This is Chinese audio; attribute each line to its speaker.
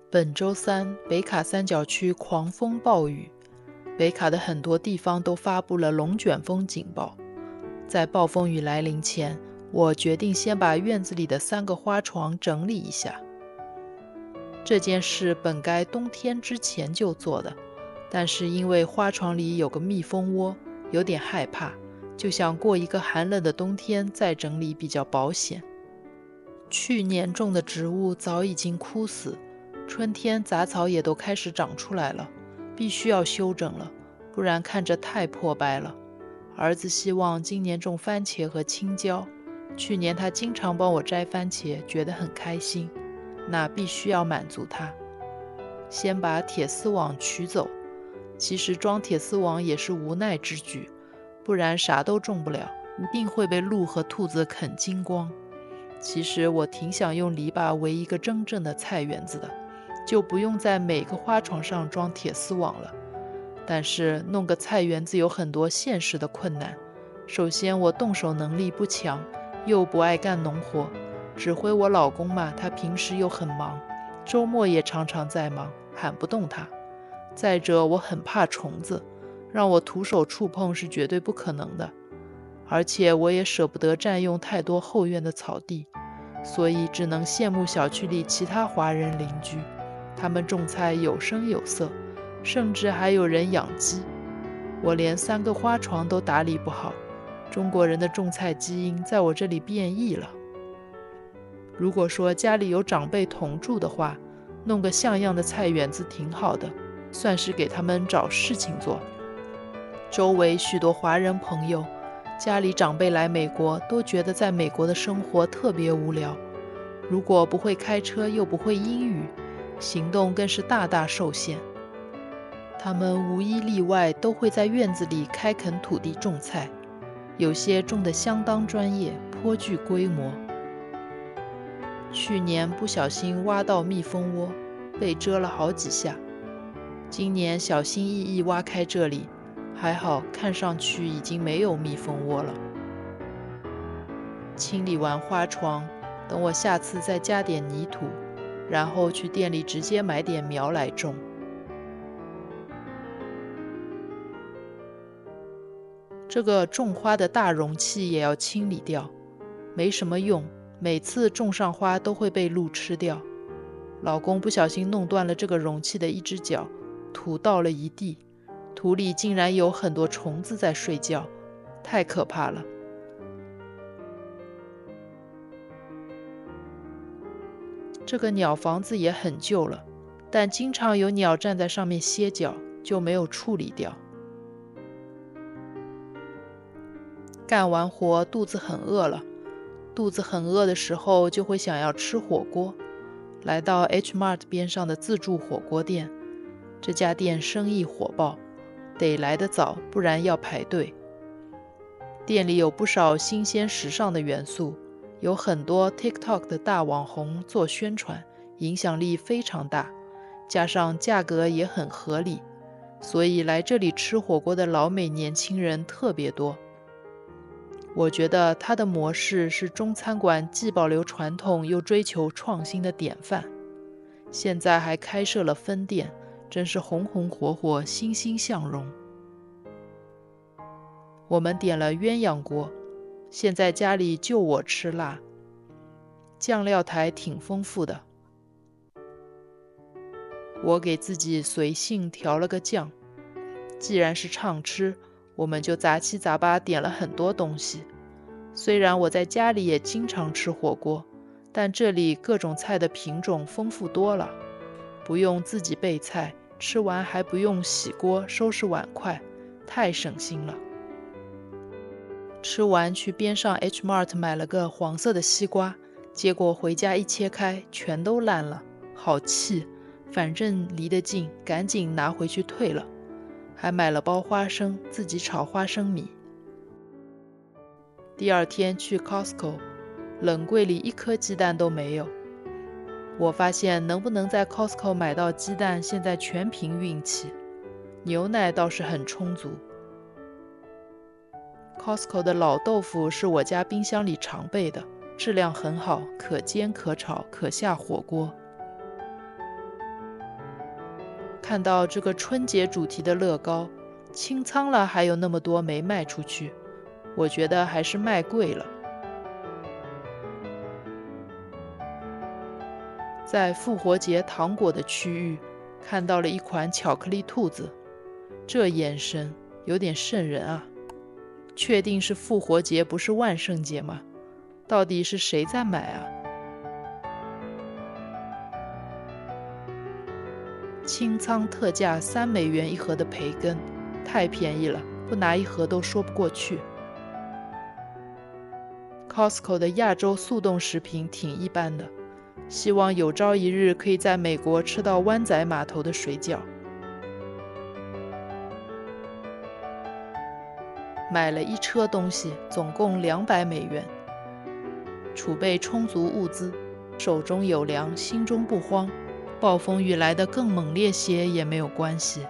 Speaker 1: 本周三，北卡三角区狂风暴雨，北卡的很多地方都发布了龙卷风警报。在暴风雨来临前，我决定先把院子里的3个花床整理一下。这件事本该冬天之前就做的，但是因为花床里有个蜜蜂窝，有点害怕，就想过一个寒冷的冬天再整理比较保险。去年种的植物早已经枯死，春天杂草也都开始长出来了，必须要修整了，不然看着太破败了。儿子希望今年种番茄和青椒，去年他经常帮我摘番茄，觉得很开心，那必须要满足他。先把铁丝网取走，其实装铁丝网也是无奈之举，不然啥都种不了，一定会被鹿和兔子啃精光。其实我挺想用篱笆围一个真正的菜园子的，就不用在每个花床上装铁丝网了。但是弄个菜园子有很多现实的困难。首先我动手能力不强，又不爱干农活，指挥我老公嘛，他平时又很忙，周末也常常在忙，喊不动他。再者我很怕虫子，让我徒手触碰是绝对不可能的。而且我也舍不得占用太多后院的草地，所以只能羡慕小区里其他华人邻居，他们种菜有声有色，甚至还有人养鸡。我连3个花床都打理不好，中国人的种菜基因在我这里变异了。如果说家里有长辈同住的话，弄个像样的菜园子挺好的，算是给他们找事情做。周围许多华人朋友家里长辈来美国，都觉得在美国的生活特别无聊。如果不会开车又不会英语，行动更是大大受限。他们无一例外都会在院子里开垦土地种菜，有些种得相当专业，颇具规模。去年不小心挖到蜜蜂窝，被蛰了好几下。今年小心翼翼挖开这里，还好看上去已经没有蜜蜂窝了。清理完花床，等我下次再加点泥土，然后去店里直接买点苗来种。这个种花的大容器也要清理掉，没什么用，每次种上花都会被鹿吃掉。老公不小心弄断了这个容器的一只脚，土倒了一地，土里竟然有很多虫子在睡觉，太可怕了。这个鸟房子也很旧了，但经常有鸟站在上面歇脚，就没有处理掉。干完活肚子很饿了，肚子很饿的时候就会想要吃火锅。来到 H Mart 边上的自助火锅店，这家店生意火爆，得来得早，不然要排队。店里有不少新鲜时尚的元素，有很多 TikTok 的大网红做宣传，影响力非常大，加上价格也很合理，所以来这里吃火锅的老美年轻人特别多。我觉得它的模式是中餐馆既保留传统又追求创新的典范，现在还开设了分店，真是红红火火，欣欣向荣。我们点了鸳鸯锅，现在家里就我吃辣，酱料台挺丰富的。我给自己随性调了个酱，既然是畅吃，我们就杂七杂八点了很多东西。虽然我在家里也经常吃火锅，但这里各种菜的品种丰富多了，不用自己备菜，吃完还不用洗锅收拾碗筷，太省心了。吃完去边上 H Mart 买了个黄色的西瓜，结果回家一切开，全都烂了，好气，反正离得近，赶紧拿回去退了。还买了包花生，自己炒花生米。第二天去 Costco， 冷柜里1颗鸡蛋都没有。我发现能不能在 Costco 买到鸡蛋，现在全凭运气。牛奶倒是很充足。Costco 的老豆腐是我家冰箱里常备的，质量很好，可煎可炒，可下火锅。看到这个春节主题的乐高，清仓了还有那么多没卖出去，我觉得还是卖贵了。在复活节糖果的区域，看到了一款巧克力兔子，这眼神有点瘆人啊！确定是复活节不是万圣节吗？到底是谁在买啊？清仓特价$3一盒的培根，太便宜了，不拿一盒都说不过去。Costco 的亚洲速冻食品挺一般的，希望有朝一日可以在美国吃到湾仔码头的水饺。买了一车东西，总共$200，储备充足物资，手中有粮，心中不慌。暴风雨来得更猛烈些也没有关系。